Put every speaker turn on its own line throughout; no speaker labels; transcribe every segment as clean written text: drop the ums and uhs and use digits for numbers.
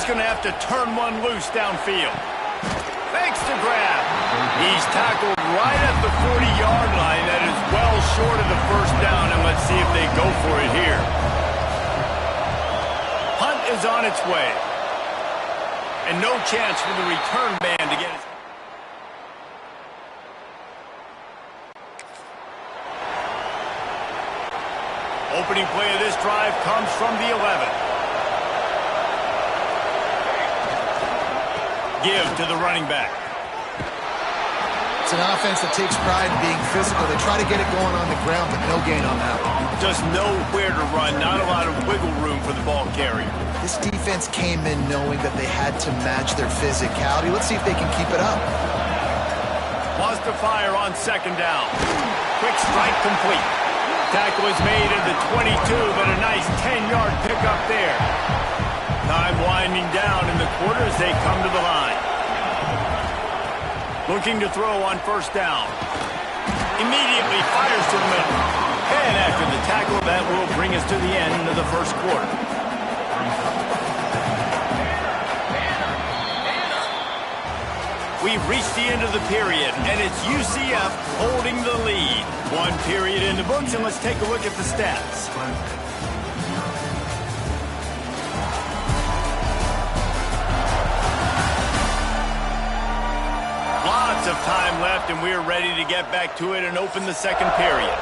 going to have to turn one loose downfield. Fakes the grab. He's tackled right at the 40-yard line. That is well short of the first down, and let's see if they go for it here. Punt is on its way. And no chance for the return man to get his... Opening play of this drive comes from the 11. Give to the running back.
It's an offense that takes pride in being physical. They try to get it going on the ground, but no gain on that one.
Just nowhere to run, not a lot of wiggle room for the ball carrier.
This defense came in knowing that they had to match their physicality. Let's see if they can keep it up.
Wants to fire on second down. Quick strike complete. Tackle is made at the 22, but a nice 10-yard pickup there. Time winding down in the quarter as they come to the line. Looking to throw on first down. Immediately fires to the middle. And after the tackle, that will bring us to the end of the first quarter. We've reached the end of the period, and it's UCF holding the lead. One period in the books, and let's take a look at the stats. Lots of time left, and we're ready to get back to it and open the second period.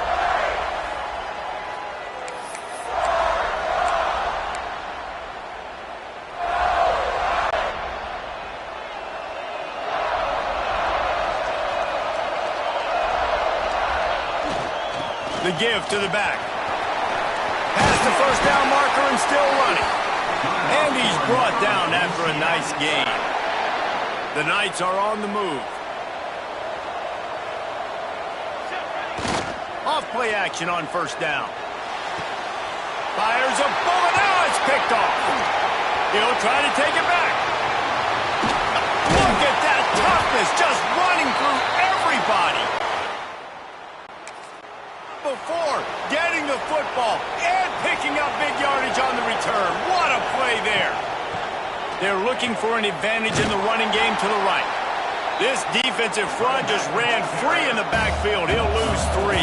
The give to the back. Past the first down marker and still running. And he's brought down after a nice gain. The Knights are on the move. Off play action on first down. Fires a bullet. Now it's picked off. He'll try to take it back. Look at that toughness, just running through everybody. Before getting the football and picking up big yardage on the return. What a play there. They're looking for an advantage in the running game to the right. This defensive front just ran free in the backfield. He'll lose 3.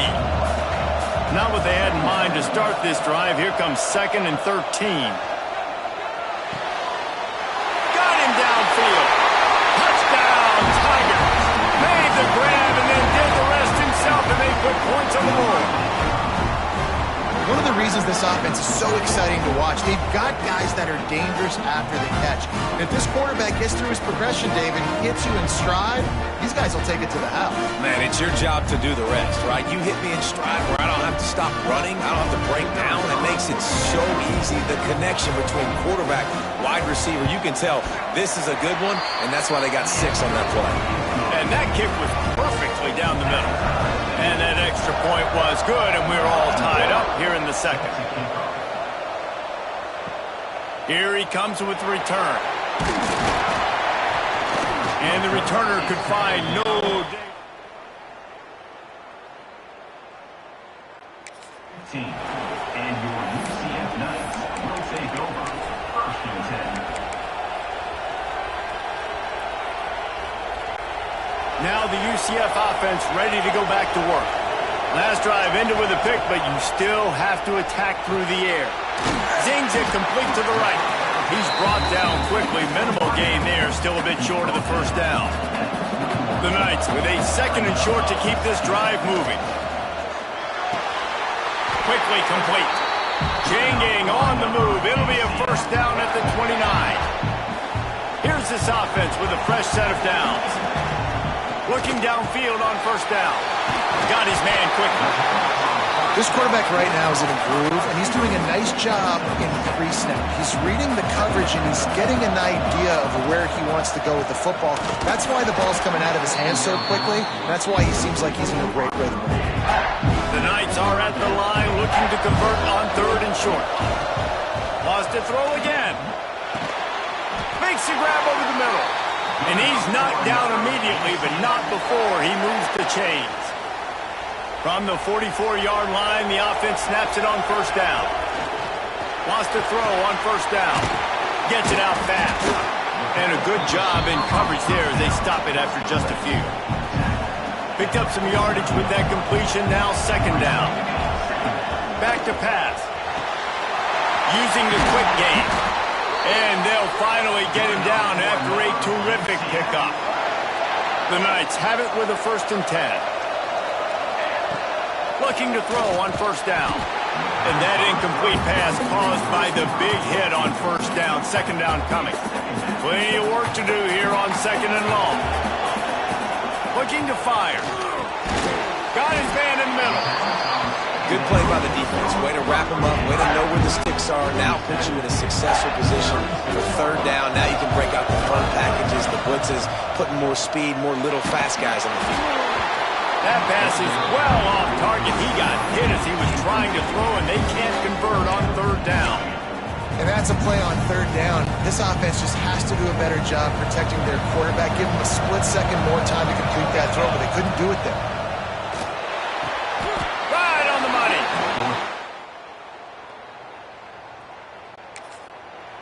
Not what they had in mind to start this drive. Here comes 2nd and 13. Got him downfield. Touchdown, Tigers. Made the grab and then did the rest himself, and they put points on the board.
One of the reasons this offense is so exciting to watch, they've got guys that are dangerous after the catch. And if this quarterback gets through his progression, David, hits you in stride, these guys will take it to the house.
Man, it's your job to do the rest, right? You hit me in stride where I don't have to stop running, I don't have to break down. It makes it so easy. The connection between quarterback, wide receiver, you can tell this is a good one, and that's why they got 6 on that play.
And that kick was perfectly down the middle. And that extra point was good, and we're all tied up here in the second. Here he comes with the return. And the returner could find no...
Team, and your UCF Knights will take over 1st and 10.
Now the UCF offense ready to go back to work. Last drive ended with a pick, but you still have to attack through the air. Zings it complete to the right. He's brought down quickly. Minimal gain there, still a bit short of the first down. The Knights with a 2nd and short to keep this drive moving. Quickly complete. Changing on the move. It'll be a first down at the 29. Here's this offense with a fresh set of downs. Looking downfield on first down. Got his man quickly.
This quarterback right now is in a groove, and he's doing a nice job in pre-snap. He's reading the coverage, and he's getting an idea of where he wants to go with the football. That's why the ball's coming out of his hands so quickly. That's why he seems like he's in a great rhythm.
The Knights are at the line looking to convert on 3rd and short. Wants to throw again. Makes the grab over the middle. And he's knocked down immediately, but not before he moves the chains. From the 44-yard line, the offense snaps it on first down. Wants to throw on first down. gets it out fast. And a good job in coverage there as they stop it after just a few. Picked up some yardage with that completion, now second down. Back to pass. Using the quick game. And they'll finally get him down after a terrific pickup. The Knights have it with a 1st and 10. Looking to throw on 1st down. And that incomplete pass caused by the big hit on 1st down. 2nd down coming. Plenty of work to do here on 2nd and long. Looking to fire. Got his man in the middle.
Good play by the defense. Way to wrap them up. Way to know where the sticks are. Now put you in a successful position for 3rd down. Now you can break out the fun packages, the blitzes, putting more speed, more little fast guys on the field.
That pass is well off target. He got hit as he was trying to throw, and they can't convert on 3rd down.
And that's a play on 3rd down. This offense just has to do a better job protecting their quarterback. Give them a split second more time to complete that throw, but they couldn't do it there.
Right on the money.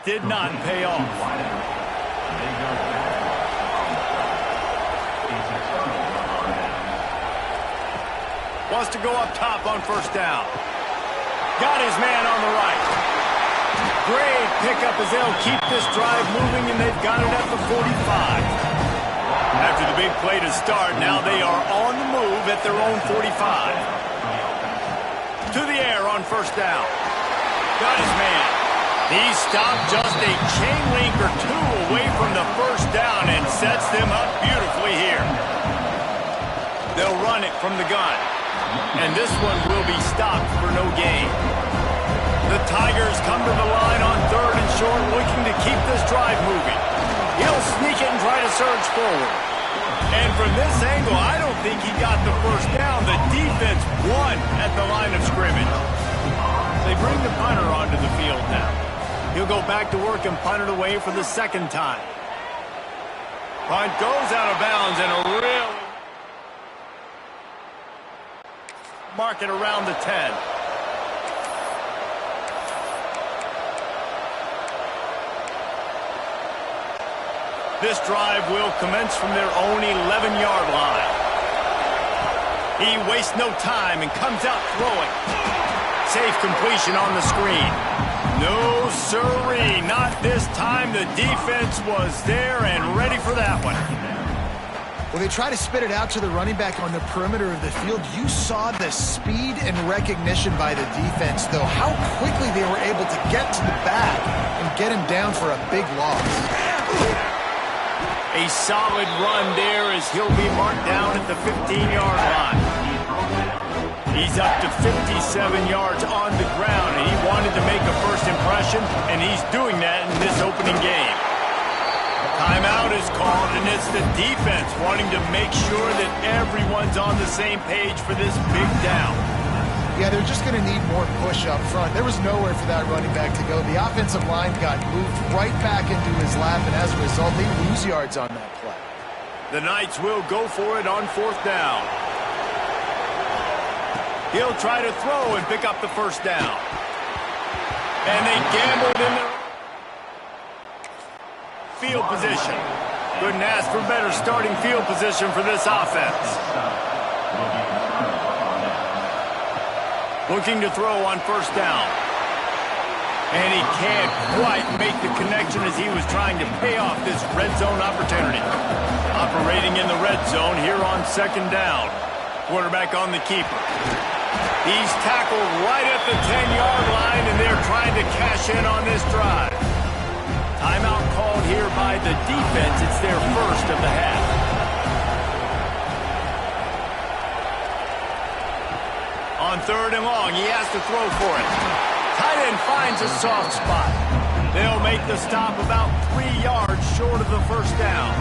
Did not pay off. Wants to go up top on 1st down. Got his man on the right. Great pickup as they'll keep this drive moving, and they've got it at the 45. After the big play to start, now they are on the move at their own 45. To the air on 1st down. Got his man. He stopped just a chain link or two away from the 1st down and sets them up beautifully here. They'll run it from the gun. And this one will be stopped for no gain. The Tigers come to the line on 3rd and short, looking to keep this drive moving. He'll sneak it and try to surge forward. And from this angle, I don't think he got the 1st down. The defense won at the line of scrimmage. They bring the punter onto the field now. He'll go back to work and punt it away for the 2nd time. Punt goes out of bounds and a real... mark it around the 10. This drive will commence from their own 11-yard line. He wastes no time and comes out throwing. Safe completion on the screen. No sirree, not this time. The defense was there and ready for that one.
When they try to spit it out to the running back on the perimeter of the field, you saw the speed and recognition by the defense, though, how quickly they were able to get to the back and get him down for a big loss.
A solid run there as he'll be marked down at the 15-yard line. He's up to 57 yards on the ground, and he wanted to make a first impression, and he's doing that in this opening game. Timeout is called, and it's the defense wanting to make sure that everyone's on the same page for this big down.
Yeah, they're just going to need more push up front. There was nowhere for that running back to go. The offensive line got moved right back into his lap, and as a result, they lose yards on that play.
The Knights will go for it on 4th down. He'll try to throw and pick up the 1st down. And they gambled in the field position. Couldn't ask for better starting field position for this offense. Looking to throw on 1st down. And he can't quite make the connection as he was trying to pay off this red zone opportunity. Operating in the red zone here on 2nd down. Quarterback on the keeper. He's tackled right at the 10-yard line, and they're trying to cash in on this drive. Timeout called here by the defense. It's their first of the half. On 3rd and long, he has to throw for it. Tight end finds a soft spot. They'll make the stop about 3 yards short of the 1st down.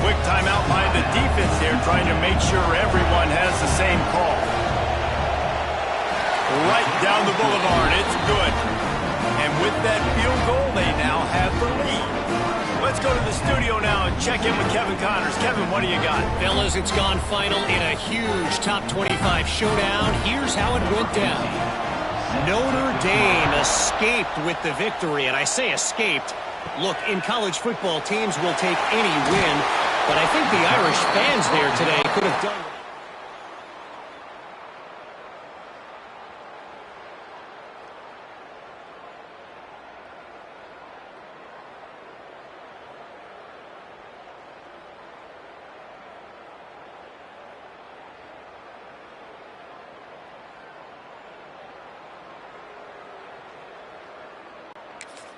Quick timeout by the defense there, trying to make sure everyone has the same call. Right down the boulevard, it's good. And with that field goal, they now have the lead. Let's go to the studio now and check in with Kevin Connors. Kevin, what do you got?
Fellas, it's gone final in a huge top 25 showdown. Here's how it went down. Notre Dame escaped with the victory, and I say escaped. Look, in college football, teams will take any win, but I think the Irish fans there today could have done.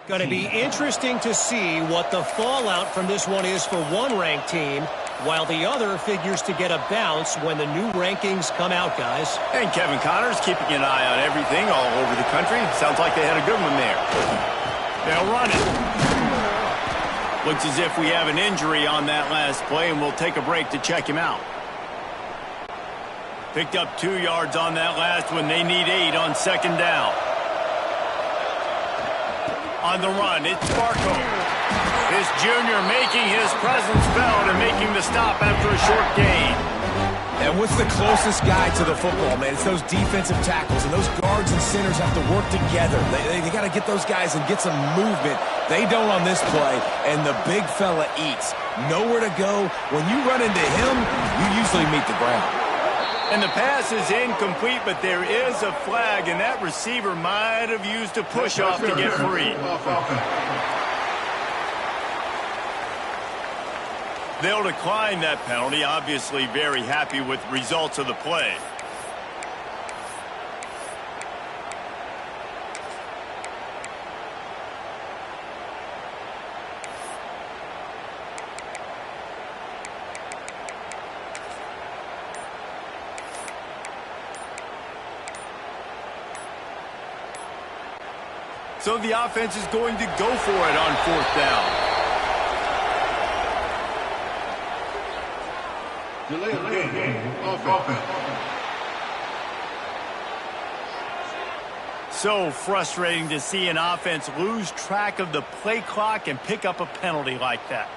Going to be interesting to see what the fallout from this one is for one ranked team, while the other figures to get a bounce when the new rankings come out, guys.
And Kevin Connors keeping an eye on everything all over the country. Sounds like they had a good one there. They'll run it. Looks as if we have an injury on that last play, and we'll take a break to check him out. Picked up 2 yards on that last one. They need 8 on second down. On the run, it's Barco. This junior making his presence felt and making the stop after a short gain.
And what's the closest guy to the football, man? It's those defensive tackles, and those guards and centers have to work together. They got to get those guys and get some movement. They don't on this play, and the big fella eats. Nowhere to go. When you run into him, you usually meet the ground.
And the pass is incomplete, but there is a flag, and that receiver might have used a push-off to get free. They'll decline that penalty, obviously very happy with results of the play. So the offense is going to go for it on fourth down.
Delay game. Offense.
So frustrating to see an offense lose track of the play clock and pick up a penalty like that.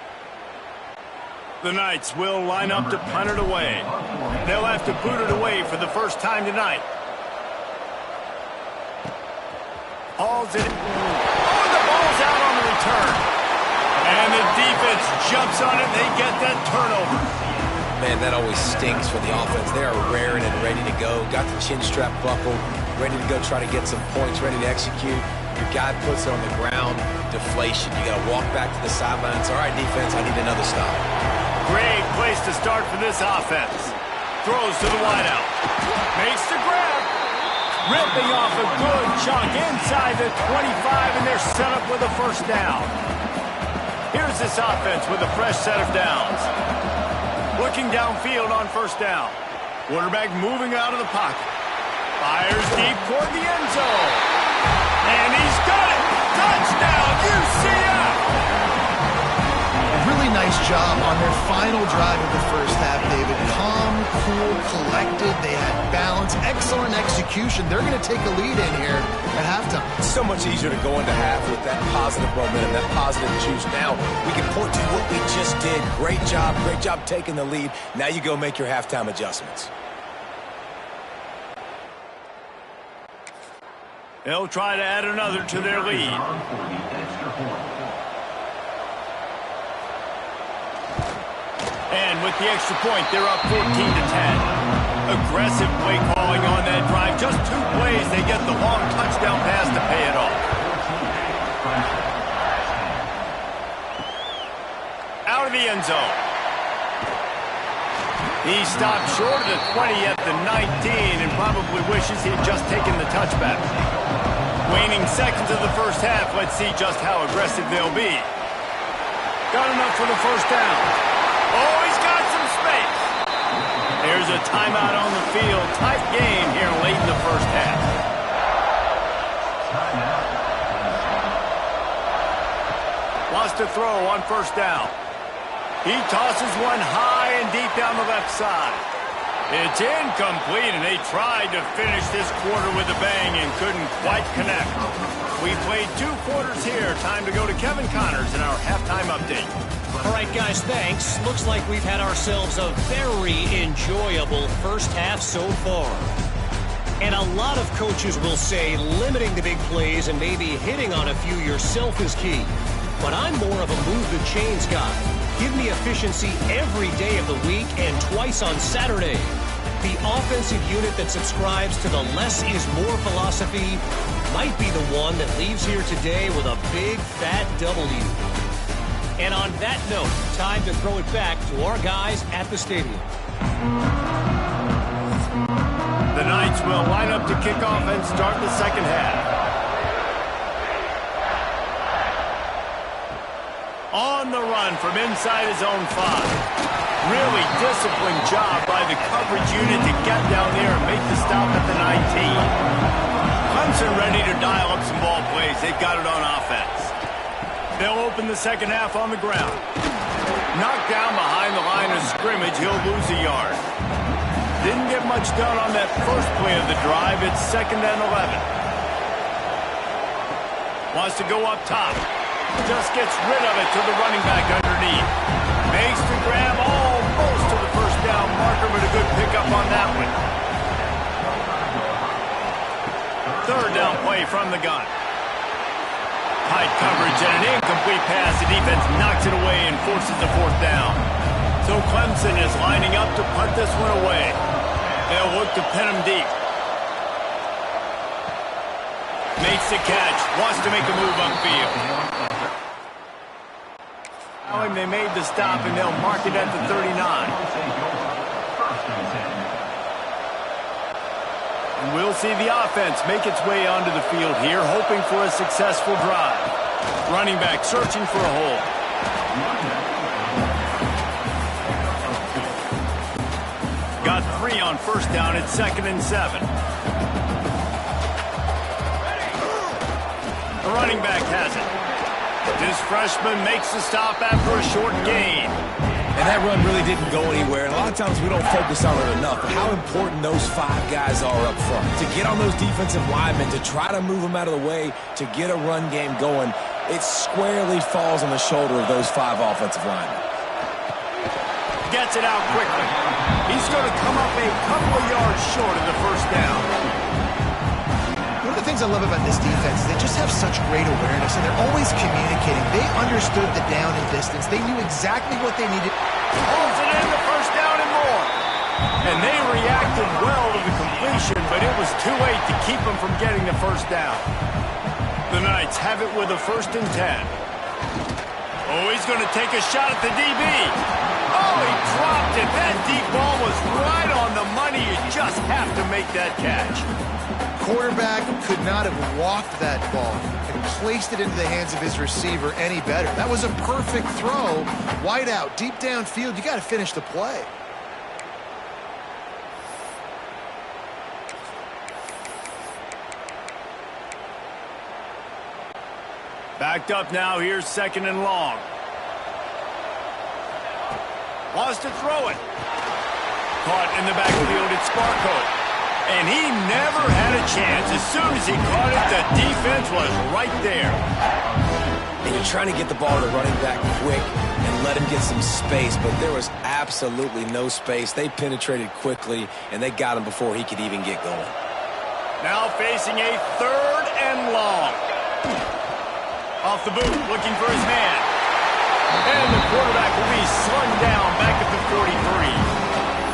The Knights will line up to punt it away. They'll have to boot it away for the first time tonight. Hauls it. Oh, the ball's out on the return. And the defense jumps on it. They get that turnover.
Man, that always stings for the offense. They are raring and ready to go. Got the chin strap buckled, ready to go try to get some points, ready to execute. Your guy puts it on the ground. Deflation. You got to walk back to the sidelines. All right, defense, I need another stop.
Great place to start for this offense. Throws to the wideout. Makes the grab. Ripping off a good chunk inside the 25, and they're set up with a first down. Here's this offense with a fresh set of downs. Looking downfield on first down. Quarterback moving out of the pocket. Fires deep toward the end zone. And he's got it! Touchdown, UCF!
A really nice job on their final drive of the first half, David. Calm, cool, collected. They had balance, excellent execution. They're going to take a lead in here at halftime.
It's so much easier to go into half with that positive momentum, that positive juice. Now we can point to what we just did. Great job taking the lead. Now you go make your halftime adjustments.
They'll try to add another to their lead. And with the extra point, they're up 14-10. Aggressive play calling on that drive. Just 2 plays, they get the long touchdown pass to pay it off. Out of the end zone. He stopped short of the 20 at the 19 and probably wishes he had just taken the touchback. Waning seconds of the first half. Let's see just how aggressive they'll be. Got enough for the first down. Oh, he's got some space. There's a timeout on the field. Tight game here late in the first half. Wants to throw on first down. He tosses one high and deep down the left side. It's incomplete, and they tried to finish this quarter with a bang and couldn't quite connect. We played 2 quarters here. Time to go to Kevin Connors in our halftime update.
All right, guys, thanks. Looks like we've had ourselves a very enjoyable first half so far. And a lot of coaches will say limiting the big plays and maybe hitting on a few yourself is key. But I'm more of a move the chains guy. Give me efficiency every day of the week and twice on Saturday. The offensive unit that subscribes to the less is more philosophy might be the one that leaves here today with a big fat W. And on that note, time to throw it back to our guys at the stadium.
The Knights will line up to kick off and start the second half. On the run from inside his own 5. Really disciplined job by the coverage unit to get down there and make the stop at the 19. Clemson ready to dial up some ball plays. They've got it on offense. They'll open the second half on the ground. Knocked down behind the line of scrimmage, he'll lose a yard. Didn't get much done on that first play of the drive. It's 2nd and 11. Wants to go up top. Just gets rid of it to the running back underneath. Makes the grab almost to the first down marker, but a good pickup on that one. 3rd down play from the gun. Tight coverage and an incomplete pass. The defense knocks it away and forces the 4th down. So Clemson is lining up to punt this one away. They'll look to pin him deep. Makes the catch. Wants to make a move upfield. They made the stop, and they'll mark it at the 39. And we'll see the offense make its way onto the field here, hoping for a successful drive. Running back searching for a hole. Got 3 on 1st down at 2nd and 7. The running back has it. This freshman makes the stop after a short gain.
And that run really didn't go anywhere. And a lot of times we don't focus on it enough. But how important those 5 guys are up front. To get on those defensive linemen, to try to move them out of the way, to get a run game going, it squarely falls on the shoulder of those 5 offensive linemen.
Gets it out quickly. He's going to come up a couple of yards short of the 1st down.
One of the things I love about this defense is they just have such great awareness, and they're always communicating. They understood the down and distance. They knew exactly what they needed.
Pulls it in, the 1st down and more. And they reacted well to the completion, but it was too late to keep them from getting the 1st down. The Knights have it with a 1st and 10. Oh, he's going to take a shot at the DB. Oh, he dropped it. That deep ball was right on the money. You just have to make that catch.
Quarterback could not have walked that ball and placed it into the hands of his receiver any better. That was a perfect throw. Wide out, deep downfield. You got to finish the play.
Backed up now. Here's 2nd and long. Wants to throw it. Caught in the backfield. It's Sparko. And he never had a chance. As soon as he caught it, the defense was right there.
And you're trying to get the ball to the running back quick and let him get some space, but there was absolutely no space. They penetrated quickly, and they got him before he could even get going.
Now facing a 3rd and long. Off the boot, looking for his man. And the quarterback will be slung down back at the 43.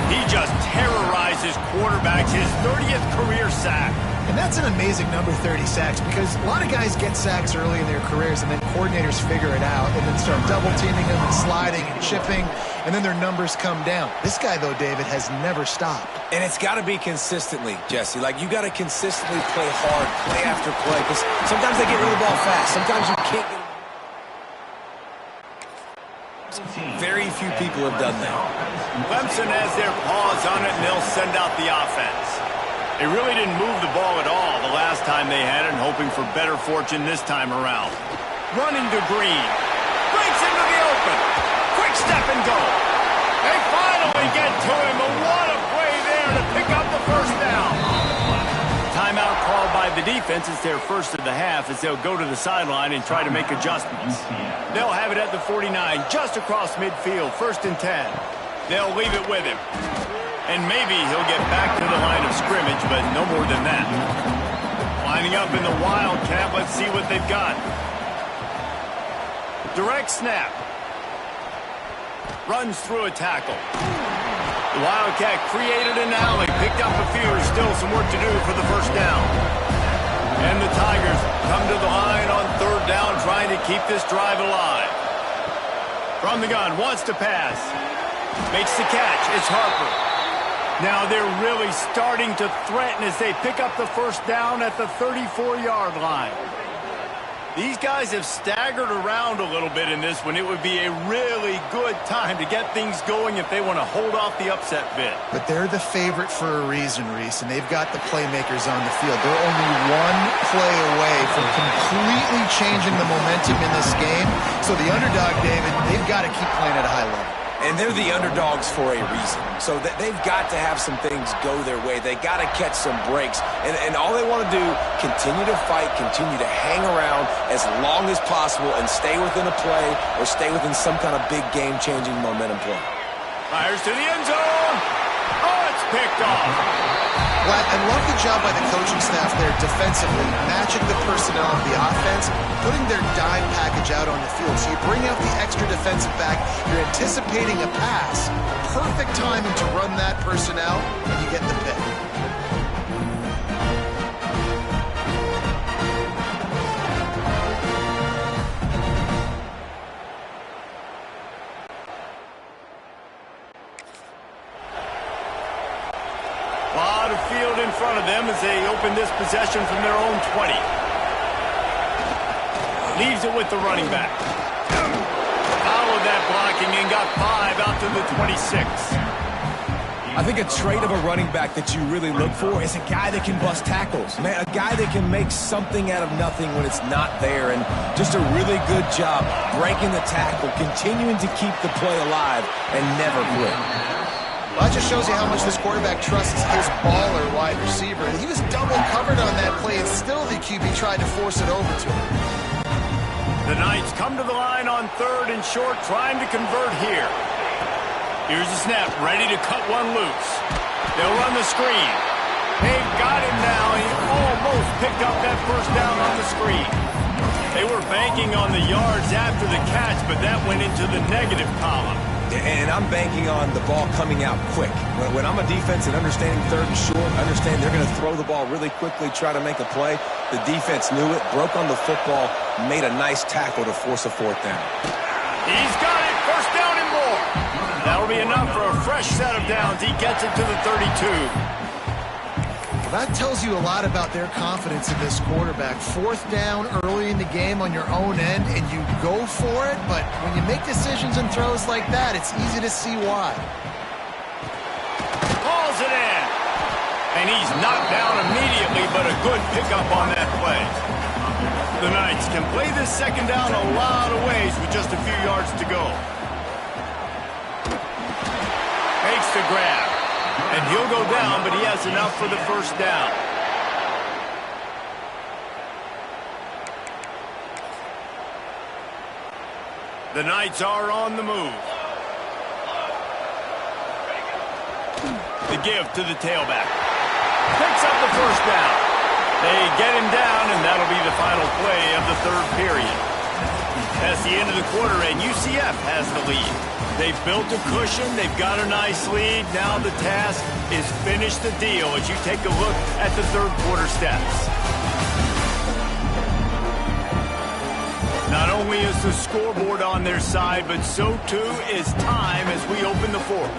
He just terrorizes quarterbacks, his 30th career sack.
And that's an amazing number, 30 sacks, because a lot of guys get sacks early in their careers, and then coordinators figure it out and then start double-teaming them and sliding and chipping, and then their numbers come down. This guy, though, David, has never stopped.
And it's got to be consistently, Jesse. Like, you got to consistently play hard, play after play, because sometimes they get rid of the ball fast. Sometimes you can't get. Very few people have done that.
Clemson has their paws on it, and they'll send out the offense. They really didn't move the ball at all the last time they had it, and hoping for better fortune this time around. Running to Green. Breaks into the open. Quick step and go. They finally get to him, but what a play there to pick up the 1st down. Timeout called by the defense. It's their 1st of the half as they'll go to the sideline and try to make adjustments. They'll have it at the 49, just across midfield, 1st and 10. They'll leave it with him. And maybe he'll get back to the line of scrimmage, but no more than that. Lining up in the Wildcat, let's see what they've got. Direct snap. Runs through a tackle. The Wildcat created an alley, picked up a few, still some work to do for the first down. And the Tigers come to the line on third down, trying to keep this drive alive. From the gun, wants to pass. Makes the catch, it's Harper. Now they're really starting to threaten as they pick up the first down at the 34-yard line. These guys have staggered around a little bit in this one. It would be a really good time to get things going if they want to hold off the upset bid.
But they're the favorite for a reason, Reese, and they've got the playmakers on the field. They're only one play away from completely changing the momentum in this game. So the underdog, David, they've got to keep playing at a high level.
And they're the underdogs for a reason. So they've got to have some things go their way. They got to catch some breaks. And all they want to do, continue to fight, continue to hang around as long as possible and stay within a play or stay within some kind of big game-changing momentum play.
Fires to the end zone. Oh, it's picked off.
Well, I love the job by the coaching staff there defensively, matching the personnel of the offense, putting their dime package out on the field. So you bring out the extra defensive back, you're anticipating a pass, perfect timing to run that personnel, and you get the pick.
Lot of field in front of them as they open this possession from their own 20. Leaves it with the running back. Followed that blocking and got 5 out to the 26.
I think a trait of a running back that you really look for is a guy that can bust tackles. Man, a guy that can make something out of nothing when it's not there. And just a really good job breaking the tackle, continuing to keep the play alive, and never quit.
Well, that just shows you how much this quarterback trusts his baller wide receiver. And he was double covered on that play, and still the QB tried to force it over to him.
The Knights come to the line on third and short, trying to convert here. Here's the snap, ready to cut one loose. They'll run the screen. They got him now. He almost picked up that first down on the screen. They were banking on the yards after the catch, but that went into the negative column.
And I'm banking on the ball coming out quick. When I'm a defense and understanding third and short, understand they're going to throw the ball really quickly, try to make a play. The defense knew it, broke on the football, made a nice tackle to force a fourth down.
He's got it, first down and more. That'll be enough for a fresh set of downs. He gets it to the 32.
Well, that tells you a lot about their confidence in this quarterback. Fourth down early in the game on your own end, and you go for it, but when you make decisions and throws like that, it's easy to see why.
Calls it in. And he's knocked down immediately, but a good pickup on that play. The Knights can play this second down a lot of ways with just a few yards to go. Makes the grab. And he'll go down, but he has enough for the first down. The Knights are on the move. The give to the tailback. Picks up the first down. They get him down, and that'll be the final play of the third period. That's the end of the quarter, and UCF has the lead. They've built a cushion. They've got a nice lead. Now the task is finish the deal as you take a look at the third quarter stats. Not only is the scoreboard on their side, but so too is time as we open the fourth.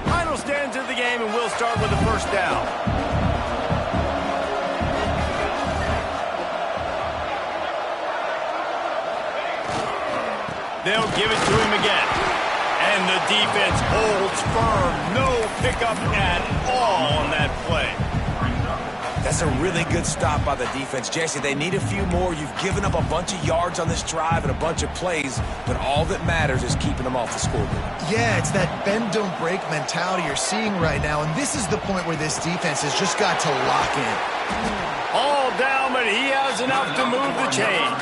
Final stands of the game, and we'll start with the first down. They'll give it to him again. And the defense holds firm. No pickup at all on that play.
That's a really good stop by the defense. Jesse, they need a few more. You've given up a bunch of yards on this drive and a bunch of plays, but all that matters is keeping them off the scoreboard.
Yeah, it's that bend, don't break mentality you're seeing right now, and this is the point where this defense has just got to lock in.
All down, but he has enough to move the chains.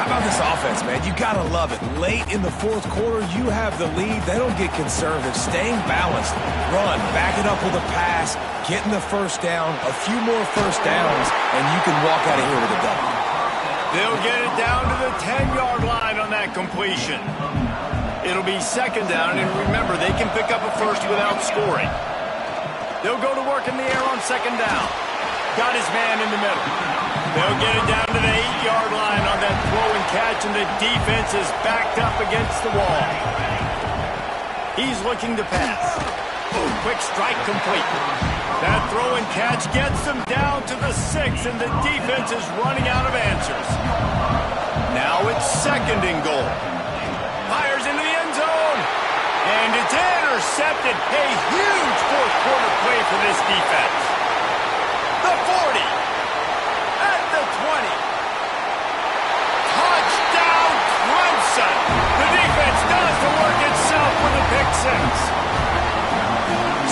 How about this offense, man? You got to love it. Late in the fourth quarter, you have the lead. They don't get conservative. Staying balanced. Run. Back it up with a pass. Getting the first down. A few more first downs, and you can walk out of here with a W.
They'll get it down to the 10-yard line on that completion. It'll be second down, and remember, they can pick up a first without scoring. They'll go to work in the air on second down. Got his man in the middle. They'll get it down to the 8-yard line on that throw and catch, and the defense is backed up against the wall. He's looking to pass. Oh, quick strike complete. That throw and catch gets them down to the 6, and the defense is running out of answers. Now it's second and goal. Fires into the end zone, and it's intercepted. A huge fourth quarter play for this defense. The 40, at the 20. Touchdown, Clemson. The defense does the work itself with a pick 6.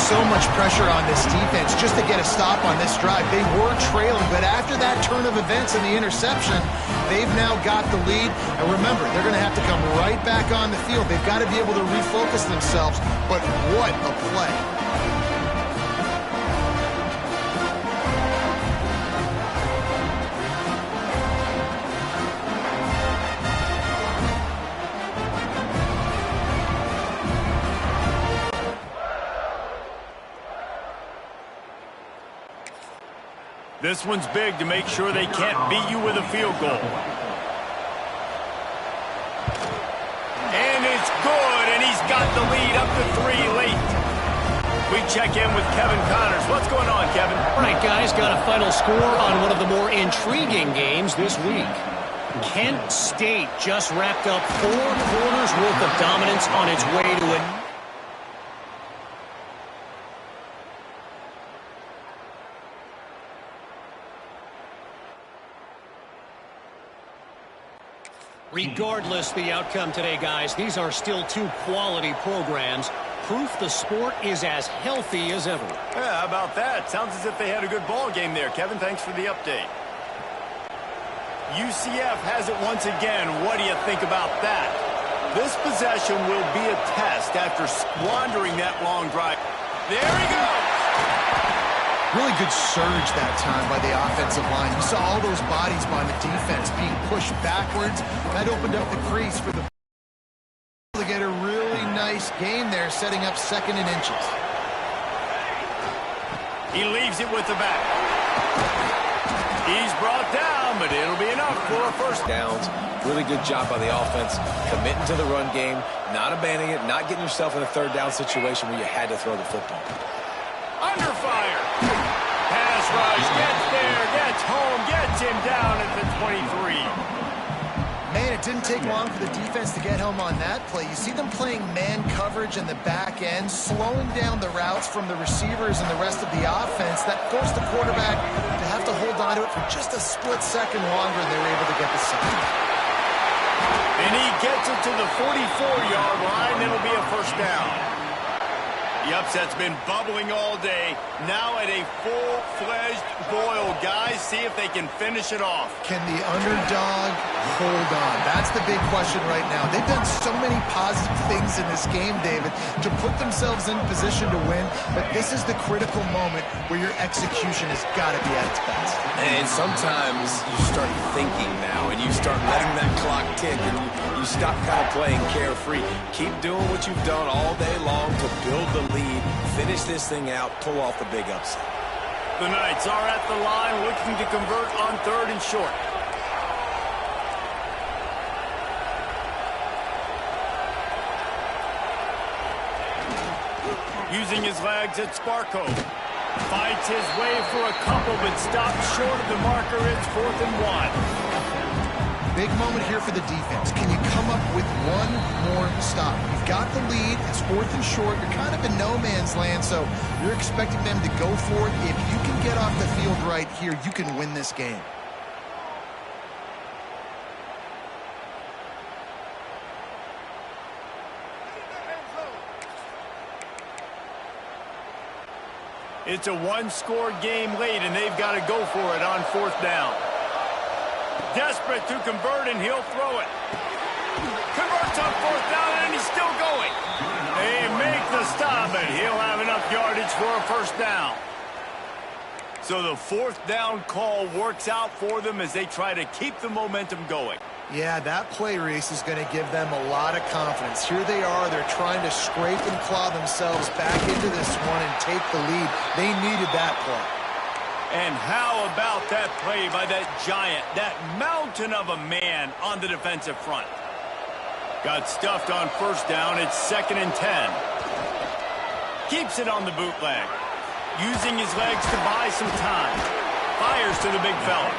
So much pressure on this defense just to get a stop on this drive. They were trailing, but after that turn of events and the interception, they've now got the lead. And remember, they're going to have to come right back on the field. They've got to be able to refocus themselves, but what a play.
This one's big to make sure they can't beat you with a field goal. And it's good, and he's got the lead up to 3 late. We check in with Kevin Connors. What's going on, Kevin?
All right, guys, got a final score on one of the more intriguing games this week. Kent State just wrapped up 4 quarters worth of dominance on its way to a... Regardless the outcome today, guys, these are still 2 quality programs. Proof the sport is as healthy as ever.
Yeah, how about that? Sounds as if they had a good ball game there. Kevin, thanks for the update. UCF has it once again. What do you think about that? This possession will be a test after squandering that long drive. There he goes!
Really good surge that time by the offensive line. You saw all those bodies by the defense being pushed backwards. That opened up the crease for the to get a really nice game there, setting up second and inches.
He leaves it with the back. He's brought down, but it'll be enough for a first
downs. Really good job by the offense, committing to the run game, not abandoning it, not getting yourself in a third down situation where you had to throw the football.
Under fire. Pass rush, gets there, gets home, gets him down at the 23.
Man, it didn't take long for the defense to get home on that play. You see them playing man coverage in the back end, slowing down the routes from the receivers and the rest of the offense. That forced the quarterback to have to hold on to it for just a split second longer, and they were able to get the sack.
And he gets it to the 44-yard line. It'll be a first down. The upset's been bubbling all day. Now at a full-fledged boil. Guys, see if they can finish it off.
Can the underdog hold on? That's the big question right now. They've done so many positive things in this game, David, to put themselves in position to win, but this is the critical moment where your execution has got to be at its best.
And sometimes you start thinking now, and you start letting that clock tick, and you stop kind of playing carefree. Keep doing what you've done all day long to build the lead, finish this thing out, pull off the big upset.
The Knights are at the line looking to convert on 3rd and short. Using his legs at Sparko. Fights his way for a couple, but stops short of the marker. It's 4th and 1.
Big moment here for the defense. Can you come up with one more stop? You've got the lead. It's 4th and short. You're kind of in no man's land, so you're expecting them to go for it. If you can get off the field right here, you can win this game.
It's a 1-score game late, and they've got to go for it on 4th down. desperate to convert, and he'll throw it. Converts on fourth down, and he's still going. They make the stop, and he'll have enough yardage for a first down. So the fourth down call works out for them as they try to keep the momentum going.
Yeah, that play, Reese, is going to give them a lot of confidence. Here they are. They're trying to scrape and claw themselves back into this one and take the lead. They needed that play.
And how about that play by that giant, that mountain of a man on the defensive front? Got stuffed on first down. It's 2nd and 10. Keeps it on the bootleg. Using his legs to buy some time. Fires to the big fella.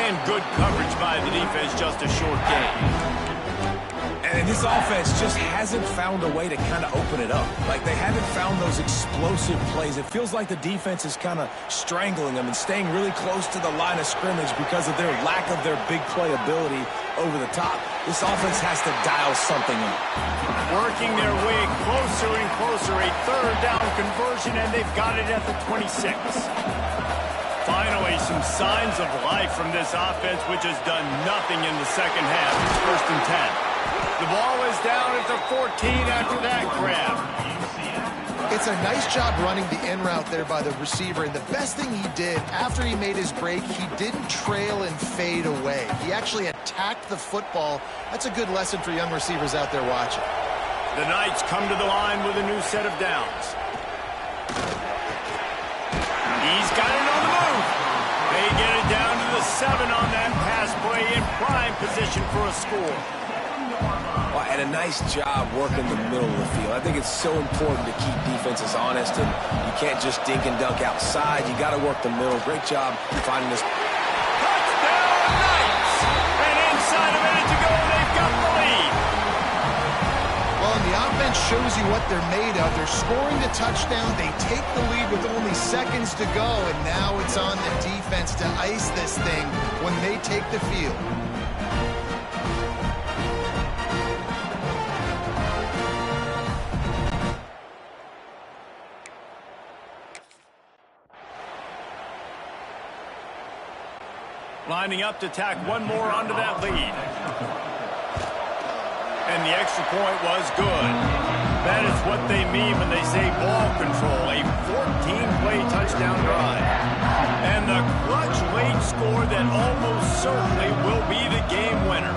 And good coverage by the defense, just a short gain.
And this offense just hasn't found a way to kind of open it up. Like, they haven't found those explosive plays. It feels like the defense is kind of strangling them and staying really close to the line of scrimmage because of their lack of their big play ability over the top. This offense has to dial something in.
Working their way closer and closer, a third down conversion, and they've got it at the 26. Finally, some signs of life from this offense, which has done nothing in the second half. It's 1st and 10. The ball is down at the 14 after that grab.
It's a nice job running the in route there by the receiver, and the best thing he did after he made his break, he didn't trail and fade away. He actually attacked the football. That's a good lesson for young receivers out there watching.
The Knights come to the line with a new set of downs. He's got it on the move. They get it down to the 7 on that pass play, in prime position for a score.
Well, and a nice job working the middle of the field. I think it's so important to keep defenses honest, and you can't just dink and dunk outside. You got to work the middle. Great job finding this.
Touchdown, Knights! And inside a minute to go, they've got the lead.
Well, and the offense shows you what they're made of. They're scoring the touchdown. They take the lead with only seconds to go, and now it's on the defense to ice this thing when they take the field.
Lining up to tack one more onto that lead. And the extra point was good. That is what they mean when they say ball control. A 14-play touchdown drive. And the clutch late score that almost certainly will be the game winner.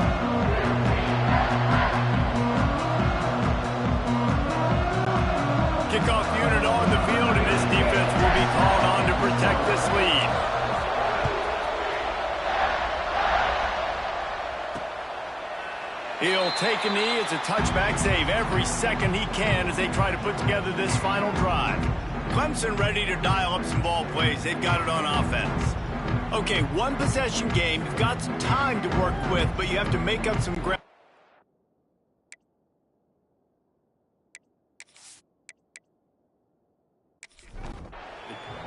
Kickoff unit on the field, and this defense will be called on to protect this lead. He'll take a knee. It's a touchback save every second he can as they try to put together this final drive. Clemson ready to dial up some ball plays. They've got it on offense. Okay, one possession game. You've got some time to work with, but you have to make up some ground.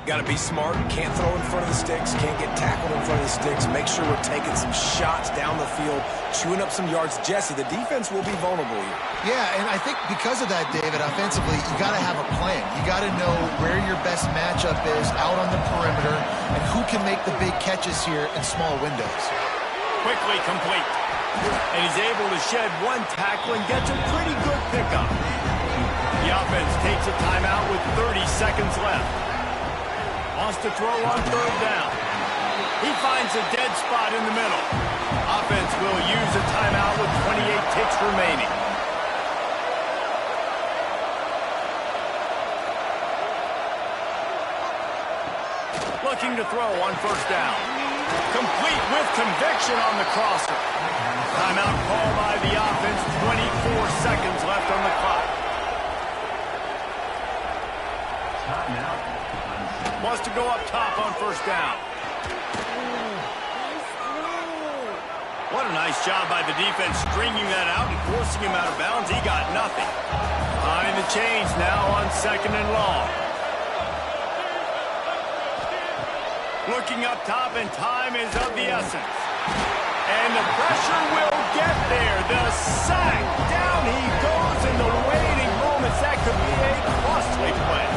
Got to be smart. Can't throw in front of the sticks. Can't get tackled in front of the sticks. Make sure we're taking some shots down the field, chewing up some yards. Jesse, the defense will be vulnerable here.
Yeah, and I think because of that, David, offensively, you got to have a plan. You got to know where your best matchup is out on the perimeter and who can make the big catches here in small windows.
Quickly complete. And he's able to shed one tackle and gets a pretty good pickup. The offense takes a timeout with 30 seconds left. Wants to throw on third down. He finds a dead spot in the middle. Offense will use a timeout with 28 ticks remaining. Looking to throw on first down. Complete with conviction on the crosser. Timeout called by the offense. 24 seconds left on the clock.
Timeout.
Wants to go up top on first down. What a nice job by the defense stringing that out and forcing him out of bounds. He got nothing. Behind the chains now on 2nd and long. Looking up top, and time is of the essence. And the pressure will get there. The sack. Down he goes in the waiting moments. That could be a costly play.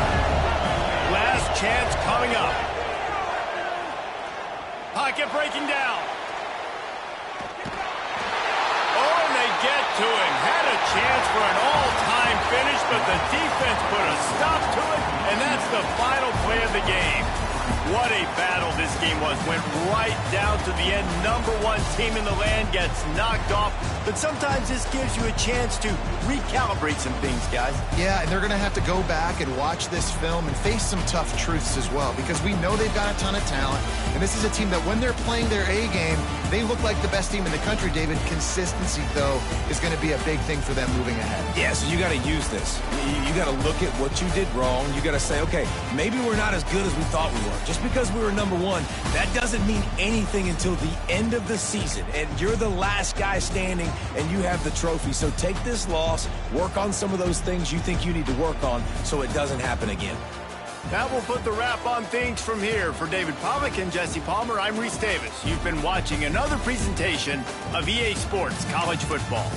Last chance coming up. Pocket breaking down. to him. Had a chance for an all-time finish, but the defense put a stop to it, and that's the final play of the game. What a battle this game was. Went right down to the end. Number one team in the land gets knocked off. But sometimes this gives you a chance to recalibrate some things, guys.
Yeah, and they're going to have to go back and watch this film and face some tough truths as well, because we know they've got a ton of talent. And this is a team that when they're playing their A game, they look like the best team in the country, David. Consistency, though, is going to be a big thing for them moving ahead.
Yeah, so you got to use this. You got to look at what you did wrong. You got to say, okay, maybe we're not as good as we thought we were. Just because we were number one, that doesn't mean anything until the end of the season. And you're the last guy standing, and you have the trophy. So take this loss, work on some of those things you think you need to work on so it doesn't happen again.
That will put the wrap on things from here. For David Pollack and Jesse Palmer, I'm Reese Davis. You've been watching another presentation of EA Sports College Football.